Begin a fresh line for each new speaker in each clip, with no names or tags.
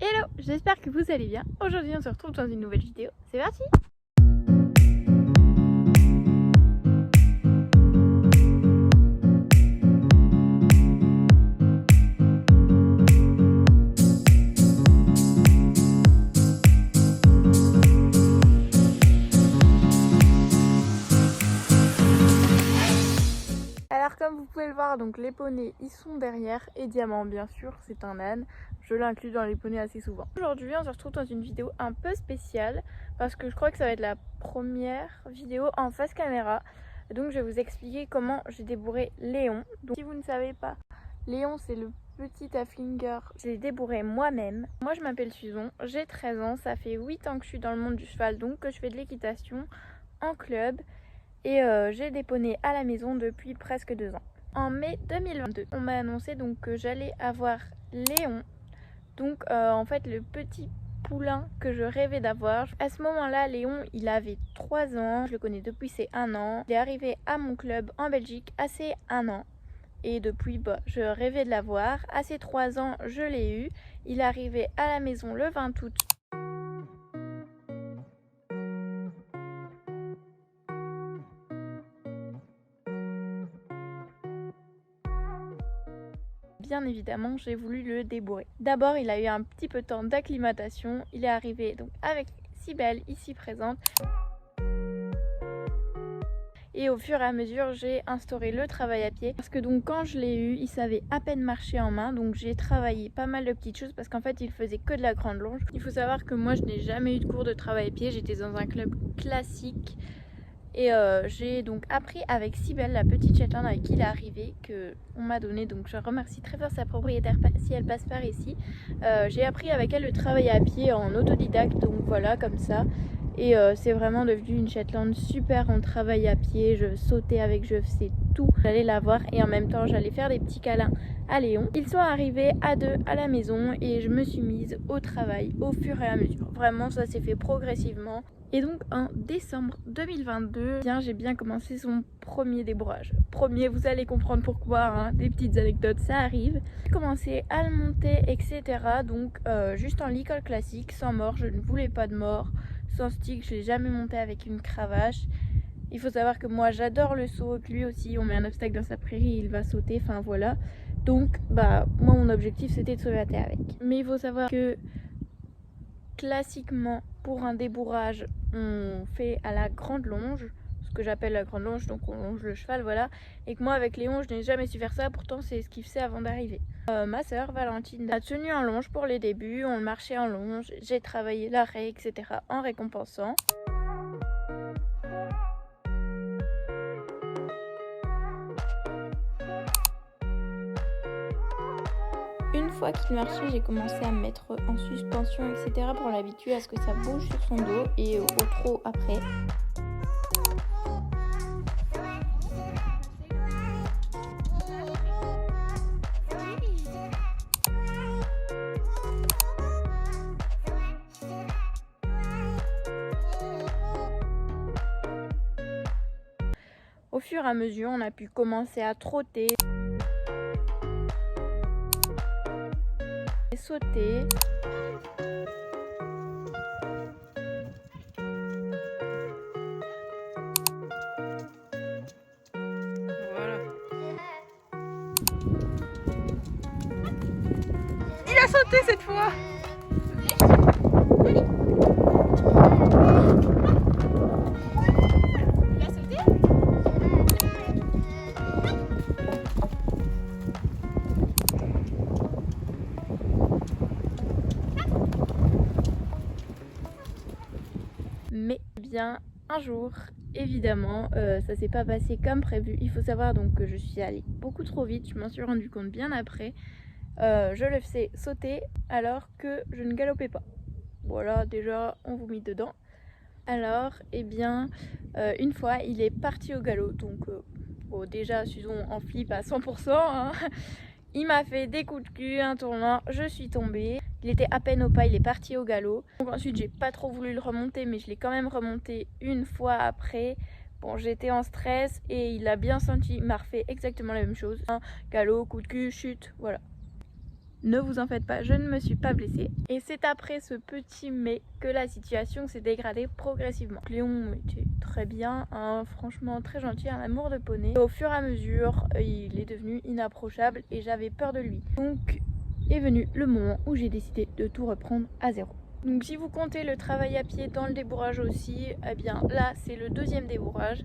Hello, j'espère que vous allez bien. Aujourd'hui on se retrouve dans une nouvelle vidéo. C'est parti! Alors comme vous pouvez le voir, donc les poneys ils sont derrière et Diamant bien sûr, c'est un âne. Je l'inclus dans les poneys assez souvent. Aujourd'hui on se retrouve dans une vidéo un peu spéciale parce que je crois que ça va être la première vidéo en face caméra. Donc je vais vous expliquer comment j'ai débourré Léon. Donc si vous ne savez pas, Léon c'est le petit Haflinger, je l'ai débourré moi-même. Moi je m'appelle Susan, j'ai 13 ans, ça fait 8 ans que je suis dans le monde du cheval, donc que je fais de l'équitation en club. Et j'ai des poneys à la maison depuis presque 2 ans. En mai 2022, on m'a annoncé donc que j'allais avoir Léon. Donc en fait le petit poulain que je rêvais d'avoir. À ce moment-là, Léon il avait 3 ans. Je le connais depuis ses 1 an. Il est arrivé à mon club en Belgique à ses 1 an. Et depuis, je rêvais de l'avoir. À ses 3 ans, je l'ai eu. Il est arrivé à la maison le 20 août. Bien évidemment, j'ai voulu le débourrer. D'abord, il a eu un petit peu de temps d'acclimatation. Il est arrivé donc avec Cybelle, ici présente. Et au fur et à mesure, j'ai instauré le travail à pied. Parce que donc quand je l'ai eu, il savait à peine marcher en main. Donc j'ai travaillé pas mal de petites choses parce qu'en fait, il faisait que de la grande longe. Il faut savoir que moi, je n'ai jamais eu de cours de travail à pied. J'étais dans un club classique. Et j'ai donc appris avec Cybelle, la petite Shetland avec qui il est arrivé, que on m'a donné, donc je remercie très fort sa propriétaire si elle passe par ici. J'ai appris avec elle le travail à pied en autodidacte, donc voilà, comme ça. Et c'est vraiment devenu une Shetland super en travail à pied. Je sautais avec, je faisais tout. J'allais la voir et en même temps j'allais faire des petits câlins à Léon. Ils sont arrivés à 2 à la maison et je me suis mise au travail au fur et à mesure. Vraiment ça s'est fait progressivement. Et donc en décembre 2022, j'ai bien commencé son premier débourrage. Premier, vous allez comprendre pourquoi, hein, des petites anecdotes, ça arrive. J'ai commencé à le monter, etc. Donc juste en licol classique, sans mort, je ne voulais pas de mort. Sans stick, je l'ai jamais monté avec une cravache. Il faut savoir que moi j'adore le saut, que lui aussi, on met un obstacle dans sa prairie, il va sauter, enfin voilà. Donc moi mon objectif c'était de sauver la terre avec. Mais il faut savoir que classiquement pour un débourrage on fait à la grande longe, ce que j'appelle la grande longe, donc on longe le cheval, voilà. Et que moi avec Léon je n'ai jamais su faire ça, pourtant c'est ce qu'il faisait avant d'arriver. Ma soeur Valentine a tenu en longe pour les débuts, on marchait en longe, j'ai travaillé l'arrêt, etc. en récompensant. Une fois qu'il marchait, j'ai commencé à me mettre en suspension, etc. pour l'habituer à ce que ça bouge sur son dos et au trot après. Au fur et à mesure, on a pu commencer à trotter, sauter. Voilà. Il a sauté cette fois. Mais bien un jour, évidemment, ça s'est pas passé comme prévu. Il faut savoir donc que je suis allée beaucoup trop vite, je m'en suis rendu compte bien après. Je le faisais sauter alors que je ne galopais pas. Voilà, déjà on vous mit dedans. Alors, une fois il est parti au galop, donc déjà Susan en flip à 100%, hein. Il m'a fait des coups de cul, un tournant, je suis tombée. Il était à peine au pas, il est parti au galop. Donc ensuite j'ai pas trop voulu le remonter, mais je l'ai quand même remonté une fois après. Bon, j'étais en stress et il a bien senti, il m'a refait exactement la même chose. Galop, coup de cul, chute, voilà. ne vous en faites pas, je ne me suis pas blessée. Et c'est après ce petit mais que la situation s'est dégradée progressivement. Léon était très bien, hein, franchement très gentil, un amour de poney. Et au fur et à mesure, il est devenu inapprochable et j'avais peur de lui. Donc est venu le moment où j'ai décidé de tout reprendre à zéro. Donc si vous comptez le travail à pied dans le débourrage aussi, eh bien là c'est le deuxième débourrage.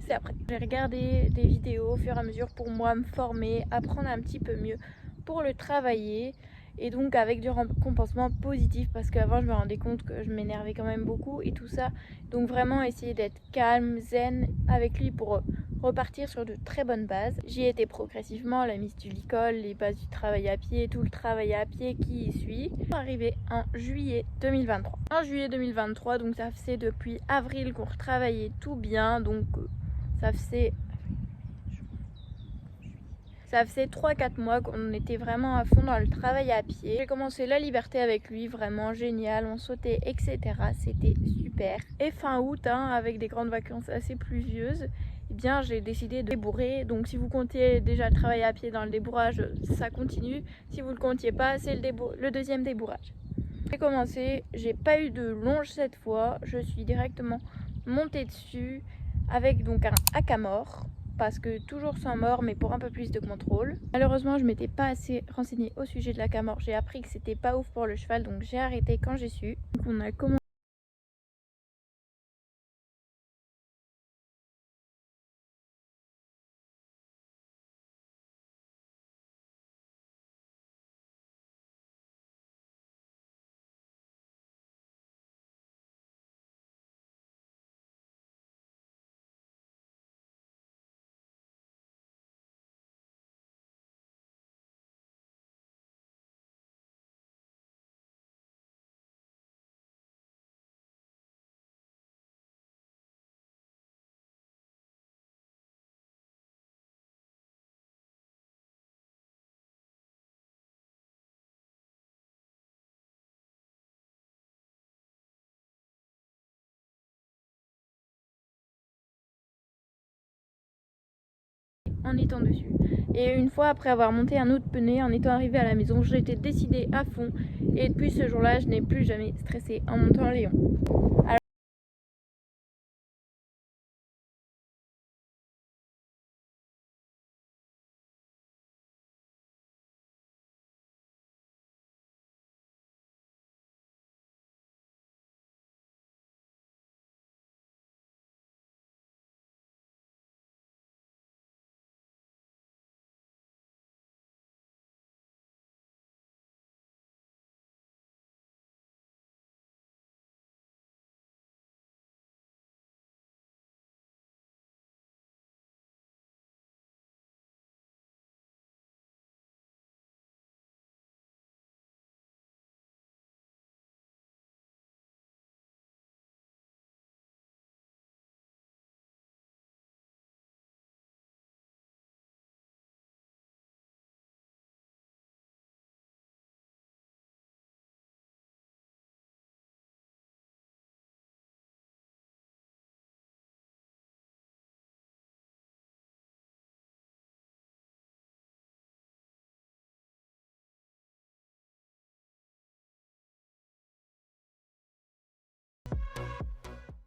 C'est après. J'ai regardé des vidéos au fur et à mesure pour moi me former, apprendre un petit peu mieux pour le travailler et donc avec du récompensement positif parce qu'avant je me rendais compte que je m'énervais quand même beaucoup et tout ça. Donc vraiment essayer d'être calme, zen avec lui pour repartir sur de très bonnes bases. J'y ai été progressivement, la mise du licol, les bases du travail à pied, tout le travail à pied qui y suit. Arrivé en juillet 2023. En juillet 2023, donc ça faisait depuis avril qu'on retravaillait tout bien, donc ça faisait 3-4 mois qu'on était vraiment à fond dans le travail à pied. J'ai commencé la liberté avec lui, vraiment génial, on sautait, etc. C'était super. Et fin août, avec des grandes vacances assez pluvieuses, eh bien j'ai décidé de débourrer. Donc si vous comptiez déjà le travail à pied dans le débourrage, ça continue. Si vous ne le comptiez pas, c'est le deuxième débourrage. J'ai commencé, j'ai pas eu de longe cette fois, je suis directement montée dessus avec donc un haka-mort parce que toujours sans mort mais pour un peu plus de contrôle. Malheureusement je m'étais pas assez renseignée au sujet de l'haka-mort, j'ai appris que c'était pas ouf pour le cheval donc j'ai arrêté quand j'ai su. Donc on a commencé en étant dessus. Et une fois après avoir monté un autre poney, en étant arrivée à la maison, j'étais décidée à fond et depuis ce jour-là, je n'ai plus jamais stressé en montant Léon.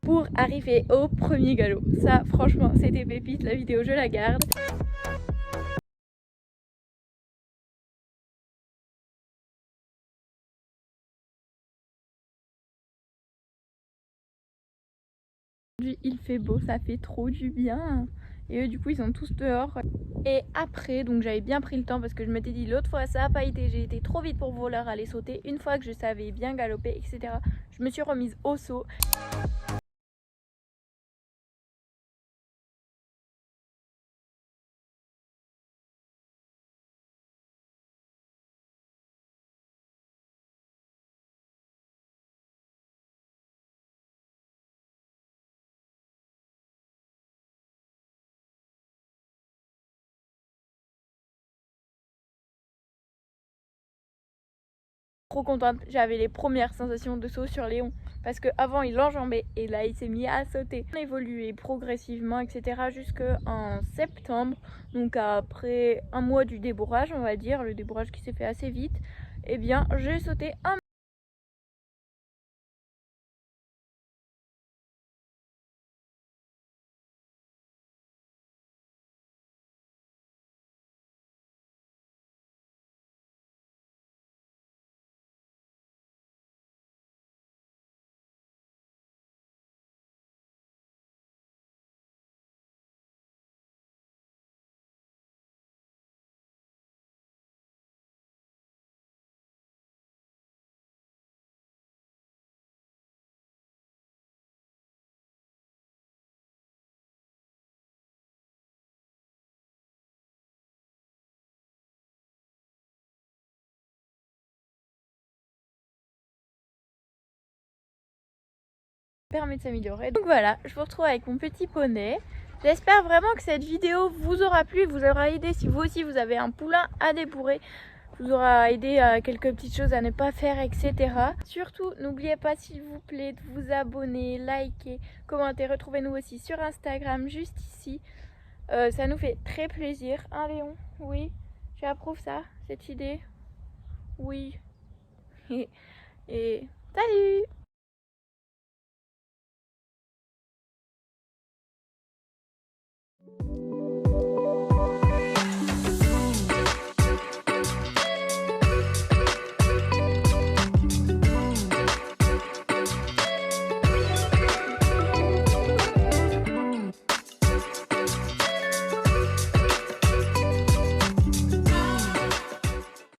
Pour arriver au premier galop. Ça, franchement, c'était pépite. La vidéo, je la garde. Aujourd'hui, il fait beau, ça fait trop du bien. Et eux, du coup, ils sont tous dehors. Et après, donc j'avais bien pris le temps parce que je m'étais dit l'autre fois, ça n'a pas été. J'ai été trop vite pour vouloir aller sauter. Une fois que je savais bien galoper, etc., je me suis remise au saut. Trop contente, j'avais les premières sensations de saut sur Léon. parce qu'avant il enjambait et là il s'est mis à sauter. On a évolué progressivement, etc. jusqu'en septembre, donc après un mois du débourrage, on va dire, le débourrage qui s'est fait assez vite, et bien j'ai sauté un. Permet de s'améliorer. Donc voilà, je vous retrouve avec mon petit poney. J'espère vraiment que cette vidéo vous aura plu, vous aura aidé si vous aussi vous avez un poulain à débourrer, vous aura aidé à quelques petites choses à ne pas faire, etc. Surtout, n'oubliez pas s'il vous plaît de vous abonner, liker, commenter. Retrouvez-nous aussi sur Instagram juste ici. Ça nous fait très plaisir. Hein Léon? Oui, tu approuves ça, cette idée? Oui. Et salut!